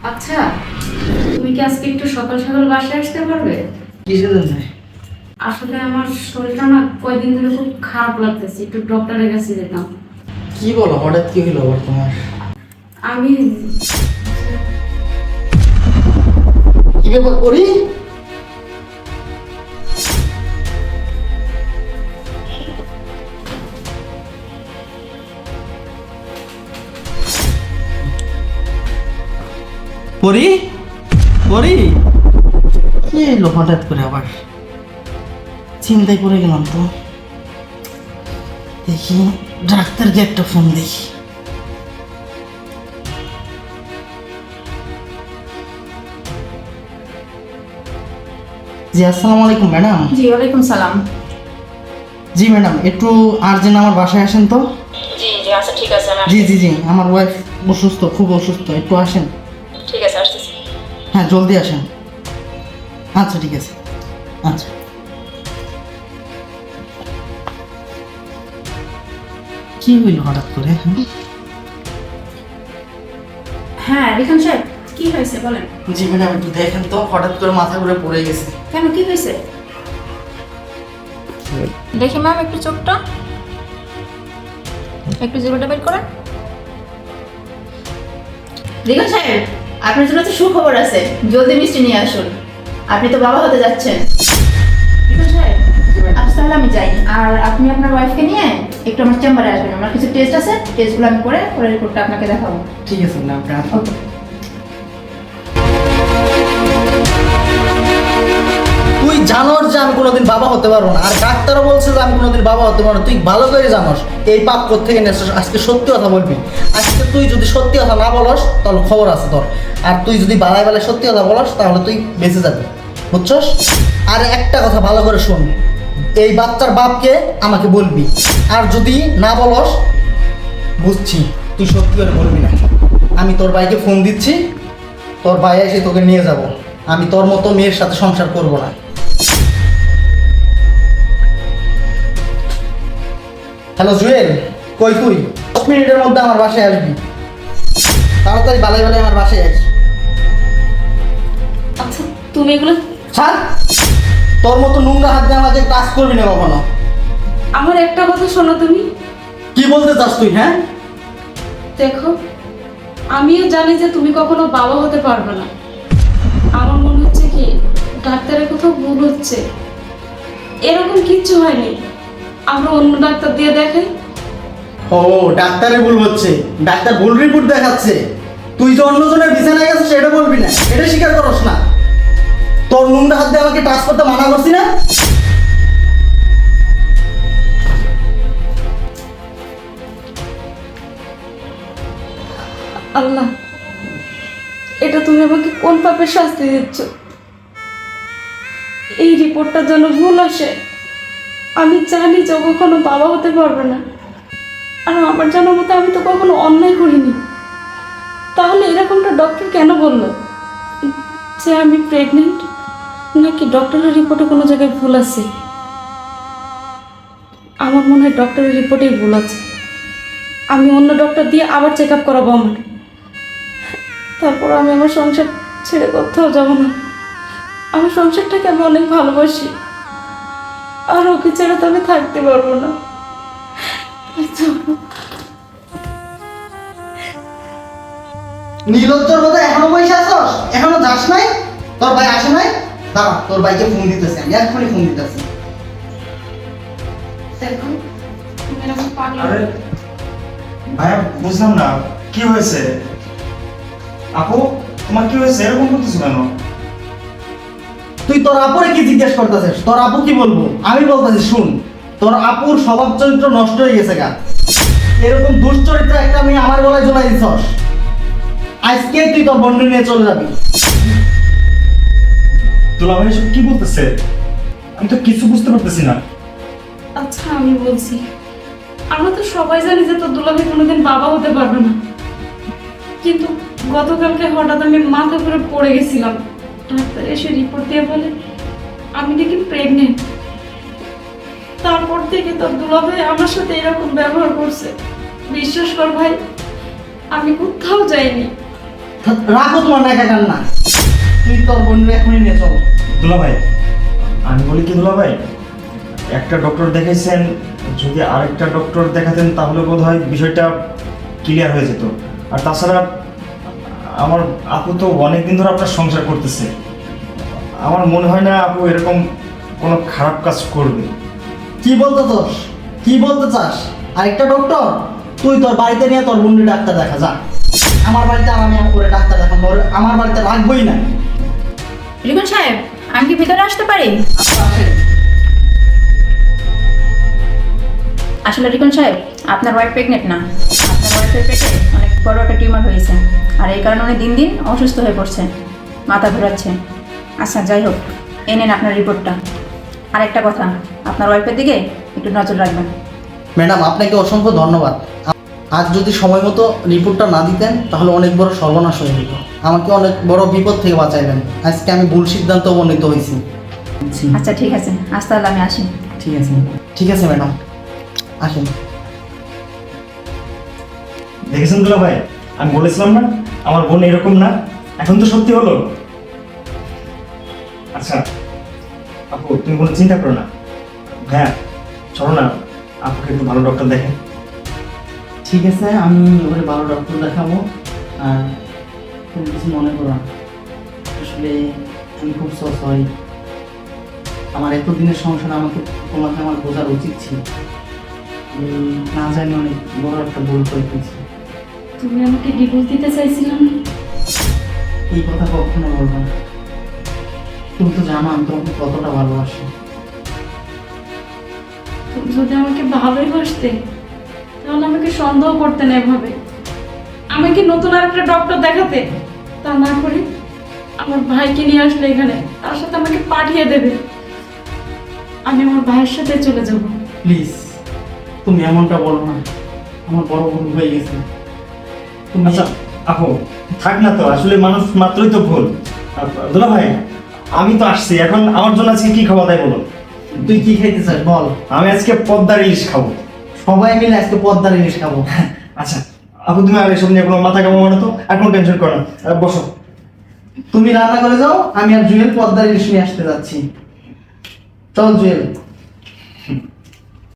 আচ্ছা, তুমি কি আজকে একটু সকাল সকাল বাসায় আসতে পারবে? কিসের জন্য? আসলে আমার শরীরটা না কয়দিন ধরে খুব খারাপ লাগতেছে, একটু ডক্টরের কাছে যেতাম। কি বলো, হঠাৎ কি হলো আবার তোমার? আমি কি ব্যাপার করি? পরি পরি কি এলো হঠাৎ করে আবার? চিন্তায় পড়ে গেলাম তো। দেখি ডাক্তারকে একটা ফোন দেখি। জি আসসালামু আলাইকুম ম্যাডাম। জি ওয়ালাইকুম সালাম। জি ম্যাডাম, একটু আর্জেন্ট আমার বাসায় আসেন তো। জি জি আচ্ছা ঠিক আছে, আমি জি জি জি, আমার ওয়াইফ অসুস্থ, খুব অসুস্থ, একটু আসেন। ঠিক আছে আসতেছি। হ্যাঁ জলদি আসেন। আচ্ছা ঠিক আছে। আচ্ছা কি হইল হঠাৎ করে? হ্যাঁ রিখান সাহেব, কি হয়েছে বলেন। জি ম্যাডাম, একটু দেখেন তো, হঠাৎ করে মাথা ঘুরে পড়ে গেছে। কেন, কি হয়েছে? দেখি ম্যাম একটু চোখটা, একটু জিরোটা বের করেন। রিখান সাহেব, আপনার জন্য তো সুখবর আছে, জলদি মিষ্টি নিয়ে আসুন। আপনি তো বাবা হতে যাচ্ছেন। রিখান সাহেব, আজ তাহলে আমি যাই, আর আপনি আপনার ওয়াইফকে নিয়ে একটু আমার চেম্বারে আসবেন। আমার কিছু টেস্ট আছে, টেস্টগুলো আমি করে পরে রিপোর্টটা আপনাকে দেখাবো। ঠিক আছে ম্যাডাম, আপনি আসুন। ওকে। তুই জানোস যে আমি কোনোদিন বাবা হতে পারবো না, আর ডাক্তারও বলছে যে আমি কোনোদিন বাবা হতে পারবো না। তুই ভালো করে জানোস এই পাপ কোত্থেকে নিয়েছিস। আজকে সত্যি কথা বলবি। আজকে তুই যদি সত্যি কথা না বলস তাহলে খবর আছে তোর। আর তুই যদি বালায় বালায় সত্যি কথা বলস তাহলে তুই বেঁচে যাবি, বুঝছস? আর একটা কথা ভালো করে শোন, এই বাচ্চার বাপকে আমাকে বলবি। আর যদি না বলস, বুঝছি তুই সত্যি করে বলবি না। আমি তোর ভাইকে ফোন দিচ্ছি, তোর ভাই এসে তোকে নিয়ে যাব। আমি তোর মতো মেয়ের সাথে সংসার করব না। হ্যালো জুয়েল, কই তুই? 10 মিনিটের মধ্যে আমার বাসায় আসবি। তাড়াতাড়ি বালাই বালাই আমার বাসায় আস। আচ্ছা তুমি এগুলো, ছাড়, তোর মতো নোংরা হাত দিয়ে আমাকে টাচ করবি না কখনো। আমার একটা কথা শোনো তুমি। কি বলতে চাস তুই? হ্যাঁ দেখো, আমিও জানি যে তুমি কখনো বাবা হতে পারবে না। আমার মনে হচ্ছে কি ডাক্তারের কোথাও ভুল হচ্ছে। এরকম কিচ্ছু হয়নি, আমরা অন্য ডাক্তার দিয়ে দেখাই। ও, ডাক্তারের ভুল হচ্ছে, ডাক্তার ভুল রিপোর্ট দেখাচ্ছে। তুই যে অন্যজনের বিছানায় গেছিস সেটা বলবি না, এটা স্বীকার করস না। তোর নোংরা হাত দিয়ে আমাকে টাচ করতে মানা করছি না? আল্লাহ, এটা তুমি আমাকে কোন পাপের শাস্তি দিচ্ছ? এই রিপোর্টটা যেন ভুল আসে। আমি জানি যে ও কখনো বাবা হতে পারবে না, আর আমার জানার মতো আমি তো কখনো অন্যায় করিনি। তাহলে এরকমটা ডক্টর কেন বলল যে আমি প্রেগনেন্ট? নাকি ডক্টরের রিপোর্টে কোনো জায়গায় ভুল আছে? আমার মনে হয় ডক্টরের রিপোর্টেই ভুল আছে। আমি অন্য ডক্টর দিয়ে আবার চেক আপ করাবো আমার। তারপর আমি আমার সংসার ছেড়ে কোথাও যাব না। আমার সংসারটাকে আমি অনেক ভালোবাসি, আর ওকে ছেড়ে তো আমি থাকতে পারবো না। নীলজ্জর মতো এখনো বসে আছস? এখনো যাস নাই? তোর ভাই আসে নাই? দাঁড়া, তোর ভাইকে ফোন দিতেছি, আমি এখনই ফোন দিতেছি। দেখো, তুমি এরকম পাগল। আরে ভাইয়া, বুঝলাম না কি হয়েছে। আপু, তোমার কি হয়েছে? এরকম করতেছো কেন? তুই তোর আপুরে কি জিজ্ঞেস করতেছিস? তোর আপু কি বলবো? আমি বলতেছি শুন, তোর আপুর স্বভাব চরিত্র নষ্ট হয়ে গেছে গা। এরকম দুশ্চরিত্র একটা মেয়ে আমার গলায় ঝুলাই দিছস। আজকে তুই তোর বন্ধু নিয়ে চলে যাবি। দুলাভাই এসব কি বলতেছে? আমি তো কিছু বুঝতে পারতেছি না। আচ্ছা আমি বলছি, আমরা তো সবাই জানি যে তোর দুলাভাই কোনোদিন বাবা হতে পারবে না, কিন্তু গতকালকে হঠাৎ আমি মাথা ঘুরে পড়ে গেছিলাম। ডাক্তার এসে রিপোর্ট দিয়ে বলে আমি নাকি প্রেগনেন্ট। তারপর থেকে তোর দুলাভাই আমার সাথে এরকম ব্যবহার করছে। বিশ্বাস কর ভাই, আমি কোথাও যাইনি, রাখো তোমার নাকা কান্না, তুই তোর বোনের এখনই নিয়ে চল। দুলা ভাই, আমি বলি কি দুলা ভাই, একটা ডক্টর দেখাইছেন, যদি আরেকটা ডক্টর দেখাতেন তাহলে বোধ হয় বিষয়টা ক্লিয়ার হয়ে যেত। আর তাছাড়া আমার আপু তো অনেকদিন ধরে আপনার সংসার করতেছে, আমার মনে হয় না আপু এরকম কোনো খারাপ কাজ করবে। কি বলতে চাস, কি বলতে চাস? আরেকটা ডক্টর? তুই তোর বাড়িতে নিয়ে তোর বোনের ডাক্তার দেখা যা। আমার বাড়িতে আর আমি করে ডাক্তার দেখাবো, আমার বাড়িতে রাখবোই না। রিপন সাহেব, আমি কি ভিতরে আসতে পারি? আচ্ছা আসেন। আসলে রিপন সাহেব, আপনার ওয়াইফ প্রেগনেন্ট না, আপনার ওয়াইফের পেটে অনেক বড় একটা টিউমার হয়েছে, আর এই কারণে উনি দিন দিন অসুস্থ হয়ে পড়ছে, মাথা ঘোরাচ্ছে। আচ্ছা যাই হোক, এই নেন আপনার রিপোর্টটা। আর একটা কথা, আপনার ওয়াইফের দিকে একটু নজর রাখবেন। ম্যাডাম আপনাকে অসংখ্য ধন্যবাদ। আজ যদি সময় মতো রিপোর্টটা না দিতেন তাহলে অনেক বড় সর্বনাশ হয়ে যেত। আমাকে অনেক বড় বিপদ থেকে বাঁচাইলেন। আজকে আমি ভুল সিদ্ধান্ত উপনীত হয়েছি। আচ্ছা ঠিক আছে, আজ তাহলে আমি আসি। ঠিক আছে, ঠিক আছে ম্যাডাম, আসেন। দেখেছেন দুলা ভাই, আমি বলেছিলাম না আমার বোন এরকম না, এখন তো সত্যি হলো। আচ্ছা আপু, তুমি কোনো চিন্তা করো না। হ্যাঁ চলো না, আপুকে একটু ভালো ডক্টর দেখেন। ঠিক আছে, আমি ওখানে ভালো ডক্টর দেখাবো। আর তুমি কিছু মনে করো না, আসলে আমি খুব সরি। আমার এতদিনের সংসার আমাকে তোমাকে আমার বোঝার উচিত ছিল। আমি না জানি অনেক বড় একটা ভুল করে ফেলছি। তুমি আমাকে ডিভোর্স দিতে চাইছিলে না? এই কথা কখনো বলবো না। তুমি তো জানো আমি তোমাকে কতটা ভালোবাসি। তুমি যদি আমাকে ভালোই বাসতে তাহলে আমাকে সন্দেহ করতে না এভাবে। আমাকে নতুন আরেকটা ডক্টর দেখাতে, তা না করে আমার ভাইকে নিয়ে আসলে এখানে, তার সাথে আমাকে পাঠিয়ে দেবে। আমি আমার ভাইয়ের সাথে চলে যাব। প্লিজ তুমি এমনটা বলো না, আমার বড় ভুল হয়ে গেছে। তুমি আচ্ছা আপু থাক না তো, আসলে মানুষ মাত্রই তো ভুল। দুলা ভাই, আমি তো আসছি, এখন আমার জন্য আজকে কি খাওয়া দায় বলো? তুই কি খাইতে চাস বল? আমি আজকে পদ্মার ইলিশ খাবো। সবাই মিলে আজকে পদ্মার ইলিশ খাবো। আচ্ছা আপু, তুমি আর এসব নিয়ে কোনো মাথা কামাবো না তো, আর কোনো টেনশন করো না। বসো। তুমি রান্না করে যাও, আমি আর জুয়েল পদ্মার ইলিশ নিয়ে আসতে যাচ্ছি। চল জুয়েল।